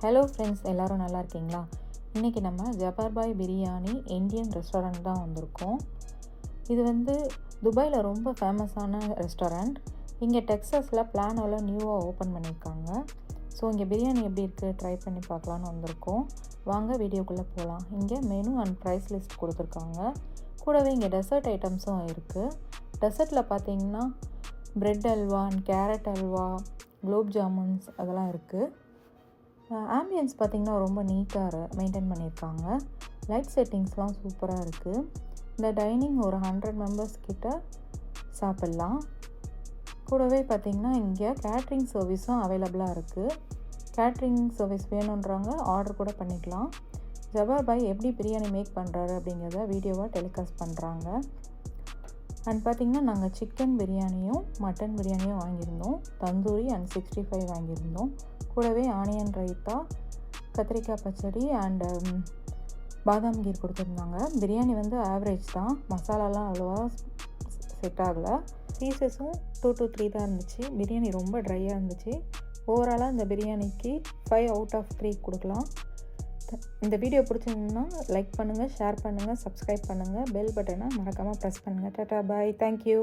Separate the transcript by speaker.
Speaker 1: Hello friends, எல்லோரும் நல்லா இருக்கீங்களா? இன்றைக்கி நம்ம ஜபார் பாய் பிரியாணி இந்தியன் ரெஸ்டாரண்ட் தான் வந்திருக்கோம். இது வந்து துபாயில் ரொம்ப ஃபேமஸான ரெஸ்டாரண்ட். இங்கே டெக்ஸஸில் பிளானோவில் நியூவாக ஓப்பன் பண்ணியிருக்காங்க. ஸோ இங்கே பிரியாணி எப்படி இருக்குது ட்ரை பண்ணி பார்க்கலான்னு வந்திருக்கோம். வாங்க வீடியோக்குள்ளே போகலாம். இங்கே மெனு அண்ட் ப்ரைஸ் லிஸ்ட் கொடுத்துருக்காங்க. கூடவே இங்கே டெசர்ட் ஐட்டம்ஸும் இருக்குது. டெசர்ட்டில் பார்த்தீங்கன்னா bread halwa and carrot halwa, gulab jamuns அதெல்லாம் இருக்குது. ஆம்பியன்ஸ் பார்த்திங்கன்னா ரொம்ப நீட்டாக மெயின்டைன் பண்ணியிருக்காங்க. லைட் செட்டிங்ஸ்லாம் சூப்பராக இருக்குது. இந்த டைனிங் ஒரு 100 மெம்பர்ஸ் கிட்ட சாப்பிட்லாம். கூடவே பார்த்திங்கன்னா இங்கே கேட்ரிங் சர்வீஸும் அவைலபிளாக இருக்குது. கேட்ரிங் சர்வீஸ் வேணுன்றவங்க ஆர்டர் கூட பண்ணிக்கலாம். ஜபார் பாய் எப்படி பிரியாணி மேக் பண்ணுறாரு அப்படிங்கிறத வீடியோவாக டெலிகாஸ்ட் பண்ணுறாங்க. அண்ட் பார்த்திங்கன்னா நாங்கள் சிக்கன் பிரியாணியும் மட்டன் பிரியாணியும் வாங்கியிருந்தோம். தந்தூரி அண்ட் 65 வாங்கியிருந்தோம். கூடவே ஆனியன் ரைத்தா, கத்திரிக்காய் பச்சடி அண்டு பாதாம் கீர் கொடுத்துருந்தாங்க. பிரியாணி வந்து ஆவரேஜ் தான், மசாலாலாம் அவ்வளோவா செட் ஆகலை. பீசஸும் 2 to 3 தான் இருந்துச்சு. பிரியாணி ரொம்ப ட்ரையாக இருந்துச்சு. ஓவராலாக இந்த பிரியாணிக்கு 5 out of 3 கொடுக்கலாம். இந்த வீடியோ பிடிச்சிருந்தா லைக் பண்ணுங்கள், ஷேர் பண்ணுங்கள், சப்ஸ்கிரைப் பண்ணுங்கள், பெல் பட்டனை மறக்காமல் ப்ரெஸ் பண்ணுங்கள். டாடா பாய், தேங்க்யூ.